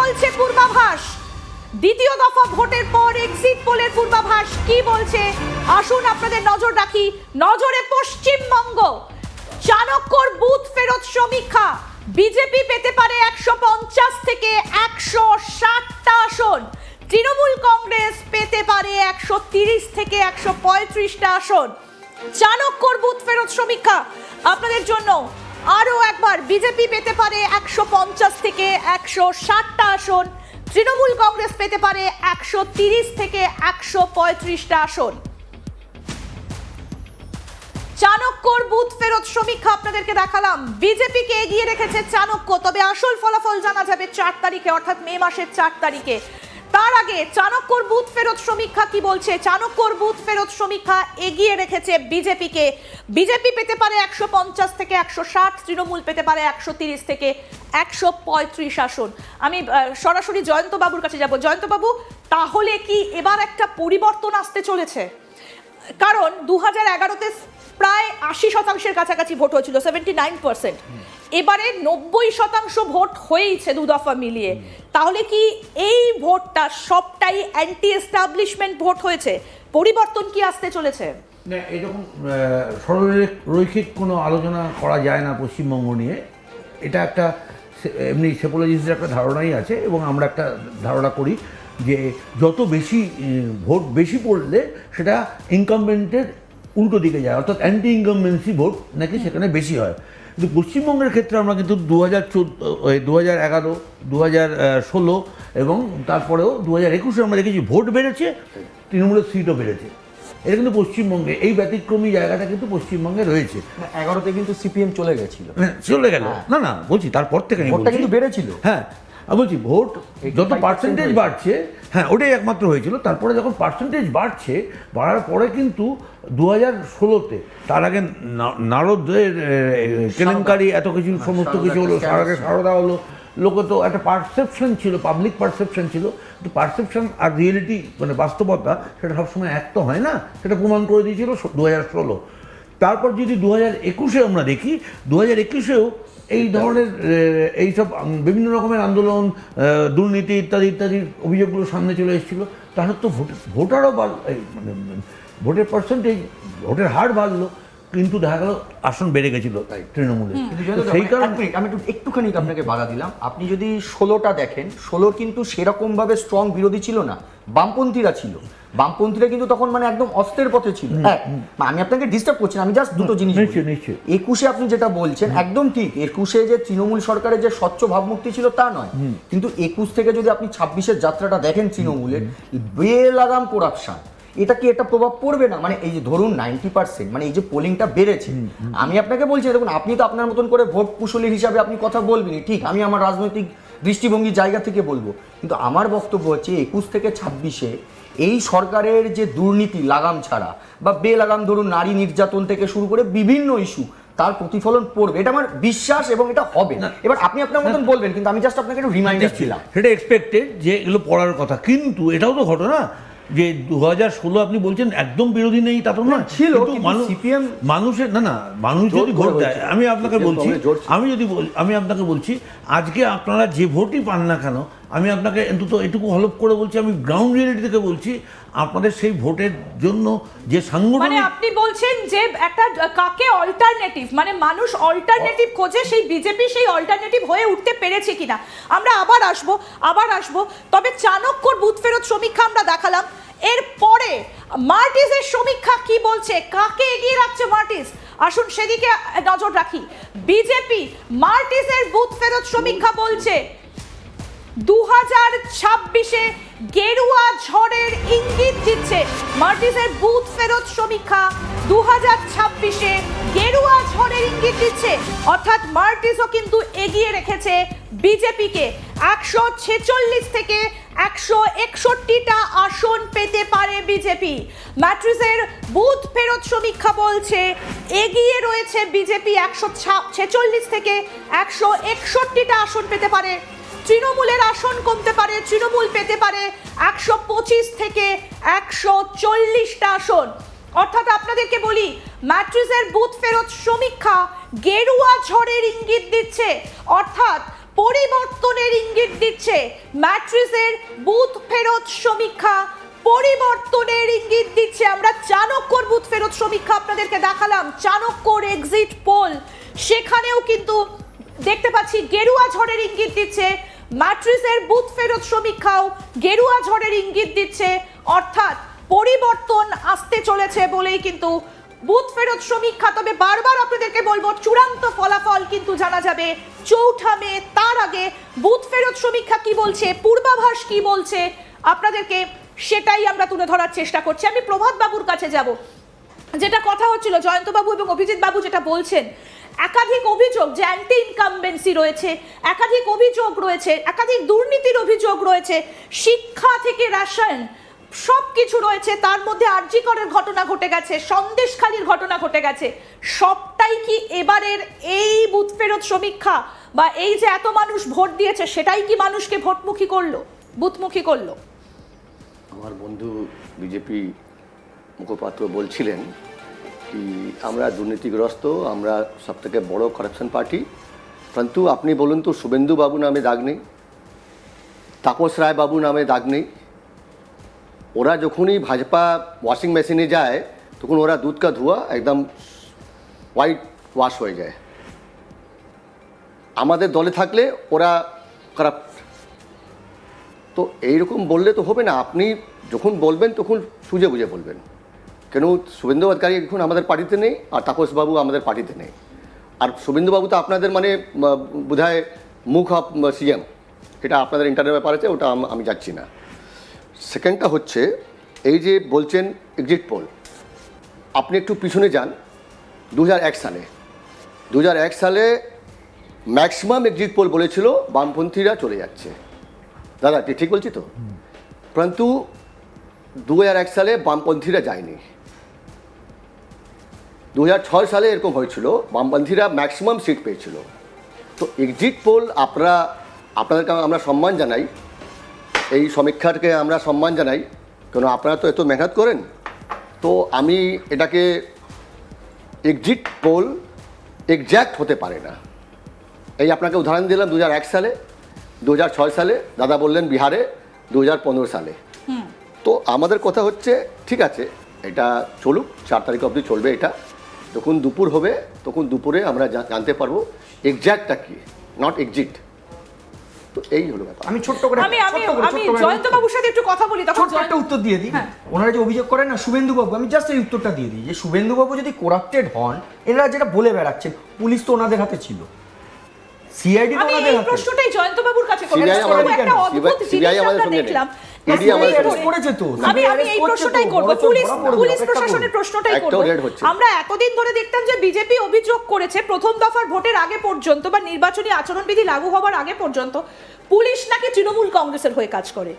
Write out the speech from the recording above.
বলছে পূর্বাভাস? দ্বিতীয় দফা ভোটের পর এক্সিট পোলের পূর্বাভাস কি বলছে আসুন আপনাদের নজর রাখি। নজরে পশ্চিমবঙ্গ, চাণক্যর বুথ ফেরত সমীক্ষা, বিজেপি পেতে পারে 150 থেকে 160টা আসন, তৃণমূল কংগ্রেস পেতে পারে 130 থেকে 135টা আসন। চাণক্যর বুথ ফেরত সমীক্ষা আপনাদের জন্য আরো একবার, বিজেপি পেতে পারে 150 থেকে 160টা আসন, তৃণমূল কংগ্রেস পেতে পারে 130 থেকে 135টা আসন। চাণক্যর বুথ ফেরত সমীক্ষা আপনাদেরকে দেখালাম, বিজেপিকে এগিয়ে রেখেছে চাণক্য, তবে আসল ফলাফল জানা যাবে 4 তারিখে, অর্থাৎ মে মাসের 4 তারিখে। তার আগে চাণক্যর বুথ ফেরত সমীক্ষা কি বলছে? চাণক্যর বুথ ফেরত সমীক্ষা এগিয়ে রেখেছে বিজেপিকে। বিজেপি পেতে পারে 150 থেকে 160, তৃণমূল পেতে পারে 130 থেকে 135 আসন। আমি সরাসরি জয়ন্ত বাবুর কাছে যাব। জয়ন্ত বাবু, তাহলে কি এবার একটা পরিবর্তন আসতে চলেছে? কারণ 2011-তে প্রায় 80% কাছাকাছি ভোট হয়েছিল, 79%। এবারে 90% ভোট হয়েছে দু দফা মিলিয়ে। তাহলে কি এই ভোটটা সবটাই অ্যান্টি এস্টাবলিশমেন্ট ভোট হয়েছে? পরিবর্তন কি আসতে চলেছে? না, এরকম রৈখিক কোনো আলোচনা করা যায় না পশ্চিমবঙ্গ নিয়ে। এটা একটা এমনি সেপোলজিস্টের একটা ধারণাই আছে, এবং আমরা একটা ধারণা করি যে যত বেশি ভোট বেশি পড়লে সেটা ইনকামবেন্টের উল্টো দিকে যায়, অর্থাৎ অ্যান্টি ইনকামবেন্সি ভোট নাকি সেখানে বেশি হয়। কিন্তু পশ্চিমবঙ্গের ক্ষেত্রে আমরা কিন্তু 2011, 2016 এবং তারপরেও 2021 আমরা দেখেছি ভোট বেড়েছে, তৃণমূলের সিটও বেড়েছে। এটা কিন্তু পশ্চিমবঙ্গে এই ব্যতিক্রমী জায়গাটা কিন্তু পশ্চিমবঙ্গে রয়েছে। 11তে কিন্তু সিপিএম চলে গেছিল, চলে গেল না, না বলছি তারপর থেকে ভোটটা কিন্তু বেড়েছিল। হ্যাঁ, আমি বলছি ভোট যত পার্সেন্টেজ বাড়ছে, হ্যাঁ ওটাই একমাত্র হয়েছিল। তারপরে যখন পার্সেন্টেজ বাড়ছে, বাড়ার পরে কিন্তু 2016-তে, তার আগে নারদের কেলেঙ্কারি এত কিছু সমস্ত কিছু হলো, তার আগে সারদা হলো, লোকে তো একটা পারসেপশন ছিল, পাবলিক পারসেপশন ছিল, কিন্তু পারসেপশন আর রিয়েলিটি মানে বাস্তবতা সেটা সবসময় এক তো হয় না, সেটা প্রমাণ করে দিয়েছিল 2016। তারপর যদি 2021-এ আমরা দেখি, 2021-এও এই ধরনের এইসব বিভিন্ন রকমের আন্দোলন, দুর্নীতি ইত্যাদি ইত্যাদির অভিযোগগুলো সামনে চলে এসেছিলো। তাহলে তো ভোটারও মানে ভোটের পার্সেন্টেজ, ভোটের হার বাড়লো, কিন্তু দেখা গেল আসন বেড়ে গেছিল তৃণমূলে। সেই কারণে আমি একটুখানি আপনাকে বাধা দিলাম। আপনি যদি 16টা দেখেন, 16 কিন্তু সেরকম ভাবে স্ট্রং বিরোধী ছিল না, বামপন্থীরা ছিল। বামপন্থীরা কিন্তু তখন মানে একদম অস্ত্রের পথে ছিল। আমি আপনাকে ডিস্টার্ব করছি না, আমি জাস্ট দুটো জিনিস। 21-এ আপনি যেটা বলছেন একদম ঠিক। 21-এ যে তৃণমূল সরকারের যে স্বচ্ছ ভাবমূর্তি ছিল তা নয়, কিন্তু 21 থেকে যদি আপনি 26-এর যাত্রাটা দেখেন তৃণমূলের, বেলাগাম করাপশন, এটা কি একটা প্রভাব পড়বে না? মানে এই যে ধরুন 90%, মানে এই যে পোলিংটা বেড়েছে, আমি আপনাকে বলছি দেখুন, আপনি তো আপনার মতন করে ভোট কুশলীর হিসাবে আপনি কথা বলবেনই, ঠিক, আমি আমার রাজনৈতিক দৃষ্টিভঙ্গির জায়গা থেকে বলবো, কিন্তু আমার বক্তব্য হচ্ছে 21 থেকে 26-এ এই সরকারের যে দুর্নীতি লাগাম ছাড়া বা বেলাগাম, ধরুন নারী নির্যাতন থেকে শুরু করে বিভিন্ন ইস্যু, তার প্রতিফলন পড়বে, এটা আমার বিশ্বাস, এবং এটা হবে না। এবার আপনি আপনার মতন বলবেন, কিন্তু আমি জাস্ট আপনাকে একটু রিমাইন্ডার দিলাম। সেটা এক্সপেক্টেড যে এগুলো পড়ার কথা, কিন্তু এটাও তো ঘটনা যে 2016 আপনি বলছেন একদম বিরোধী নেই, তা তো না ছিল, সিপিএম মানুষের না, মানুষ যদি ভোট দেয়, আমি আপনাকে বলছি আজকে আপনারা যে ভোটই পান না কেন, আমি আপনাকে অন্তত এটুকু হলফ করে বলছি, আমি গ্রাউন্ড রিয়েলিটি থেকে বলছি, আপনাদের সেই ভোটের জন্য যে সাংগঠনিক, মানে আপনি বলছেন যে একটা কাকে অল্টারনেটিভ, মানে মানুষ অল্টারনেটিভ খোঁজে, সেই বিজেপি সেই অল্টারনেটিভ হয়ে উঠতে পেরেছে কিনা। আমরা আবার আসবো। তবে চাণক্যর বুথ ফেরত সমীক্ষা আমরা দেখালাম, এরপরে মার্টিসের সমীক্ষা কি বলছে, কাকে এগিয়ে রাখছে মার্টিস, আসুন সেদিকে নজর রাখি। বিজেপি মার্টিসের বুথ ফেরত সমীক্ষা বলছে 2026-এ গেরুয়া ঝড়ের ইঙ্গিত দিচ্ছে। মার্টিসের বুথ ফেরত সমীক্ষা 2026-এ গেরুয়া ঝড়ের ইঙ্গিত দিচ্ছে, অর্থাৎ মার্টিসও কিন্তু এগিয়ে রেখেছে বিজেপিকে। 146 থেকে 161টা আসন পেতে পারে বিজেপি। ম্যাট্রিসের বুথ ফেরত সমীক্ষা বলছে এগিয়ে রয়েছে বিজেপি, 146 থেকে 161টা আসন পেতে পারে। তৃণমূলের আসন কমতে পারে, তৃণমূল পেতে পারে 125 থেকে 140টা আসন। অর্থাৎ আপনাদেরকে বলি, ম্যাট্রিসের বুথ ফেরত সমীক্ষা গেরুয়া ঝড়ের ইঙ্গিত দিচ্ছে, অর্থাৎ পরিবর্তনের ইঙ্গিত দিচ্ছে ম্যাট্রিসের বুথ ফেরত সমীক্ষা, পরিবর্তনের ইঙ্গিত দিচ্ছে। আমরা চাণক্যর বুথ ফেরত সমীক্ষা আপনাদেরকে দেখালাম, চাণক্যর এক্সিট পোল, সেখানেও কিন্তু দেখতে পাচ্ছি গেরুয়া ঝড়ের ইঙ্গিত দিচ্ছে। ম্যাট্রিসের বুথ ফেরত সমীক্ষাও গেরুয়া ঝড়ের ইঙ্গিত দিচ্ছে, অর্থাৎ পরিবর্তন আসতে চলেছে বলেই কিন্তু বুথ ফেরত সমীক্ষা। তবে বারবার আপনাদেরকে বলবো, চূড়ান্ত ফলাফল কিন্তু জানা যাবে 4 মে। তার আগে বুথ ফেরত সমীক্ষা কি বলছে, পূর্বাভাস কি বলছে, আপনাদেরকে সেটাই আমরা তুলে ধরার চেষ্টা করছি। আমি প্রভাত বাবুর কাছে যাব। যেটা কথা হচ্ছিল, জয়ন্তবাবু এবং অভিজিৎ বাবু যেটা বলছেন, একাধিক অভিযোগ যে অ্যান্টি ইনকামবেন্সি রয়েছে, একাধিক অভিযোগ রয়েছে, একাধিক দুর্নীতির অভিযোগ রয়েছে, শিক্ষা থেকে রাসায়ন সবকিছু রয়েছে। তার মধ্যে আরজি করের ঘটনা ঘটে গেছে, সন্দেশখালির ঘটনা ঘটে গেছে। সবটাই কি এবারের এই বুথ ফেরত সমীক্ষা বা এই যে এত মানুষ ভোট দিয়েছে সেটাই কি মানুষকে ভোটমুখী করলো, বুথমুখী করলো? আমার বন্ধু বিজেপি মুখপাত্র বলছিলেন কি আমরা দুর্নীতিগ্রস্ত, আমরা সবথেকে বড় করাপশন পার্টি। কিন্তু আপনি বলুন তো, শুভেন্দু বাবু নামে দাগ নেই, তাপস রায় বাবু নামে দাগ নেই। ওরা যখনই ভাজপা ওয়াশিং মেশিনে যায় তখন ওরা দুধ কা ধোয়া একদম হোয়াইট ওয়াশ হয়ে যায়। আমাদের দলে থাকলে ওরা কারাপ্ট। তো এইরকম বললে তো হবে না। আপনি যখন বলবেন তখন সুঝে বুঝে বলবেন। কেন শুভেন্দু অধিকারী এখন আমাদের পার্টিতে নেই, আর তাপসবাবু আমাদের পার্টিতে নেই। আর শুভেন্দুবাবু তো আপনাদের মানে বোধহয় মুখ অফ সিএম, এটা আপনাদের ইন্টারনেট ব্যাপার আছে, ওটা আমি যাচ্ছি না। সেকেন্ডটা হচ্ছে এই যে বলছেন এক্সিট পোল, আপনি একটু পিছনে যান 2001 সালে ম্যাক্সিমাম এক্সিট পোল বলেছিল বামপন্থীরা চলে যাচ্ছে। দাদা ঠিক বলছি তো? কিন্তু 2001 সালে বামপন্থীরা যায়নি। 2006 সালে এরকম হয়েছিল, বামপন্থীরা ম্যাক্সিমাম সিট পেয়েছিল। তো এক্সিট পোল আপনাদেরকে আমরা সম্মান জানাই, এই সমীক্ষাটাকে আমরা সম্মান জানাই, কেন আপনারা তো এত মেহনত করেন। তো আমি এটাকে এক্সিট পোল এক্স্যাক্ট হতে পারে না। এই আপনাকে উদাহরণ দিলাম 2001 সালে, 2006 সালে, দাদা বললেন বিহারে 2015 সালে। তো আমাদের কথা হচ্ছে ঠিক আছে, এটা চলুক, 4 তারিখ অবধি চলবে। এটা যখন দুপুর হবে তখন দুপুরে আমরা জানতে পারবো এক্স্যাক্টটা কি, নট এক্সিট। তো এই হলো ব্যাপার। আমি ছোট্ট করে আমি জয়ন্তবাবুর সাথে একটু কথা বলি, তখন ছোট্ট একটা উত্তর দিয়ে দিই। ওনারা যে অভিযোগ করেন না শুভেন্দুবাবু, আমি জাস্ট এই উত্তরটা দিয়ে দিই যে শুভেন্দুবাবু যদি করাপ্টেড হন, এনারা যেটা বলে বেড়াচ্ছেন, পুলিশ তো ওনাদের হাতে ছিল, সিআইডি তো আমি ওনাদের এই হাতে। প্রশ্নটাই জয়ন্তবাবুর কাছে করব। CBI আমাদের একটা অদ্ভুত CBI জিনিস আমাদের আমরা সঙ্গে নেই। দেখলাম। ED আমাদের সঙ্গে নেই। করেছে তো, আমি এই প্রশ্নটাই করব, পুলিশ প্রশাসনের প্রশ্নটাই করব। একটাও রেড হচ্ছে না। আমরা এতদিন ধরে দেখতাম যে বিজেপি অভিযোগ করেছে প্রথম দফার ভোটের আগে পর্যন্ত বা নির্বাচনী আচরণবিধি লাগু হওয়ার আগে পর্যন্ত পুলিশ নাকি তৃণমূল কংগ্রেসের হয়ে কাজ করে।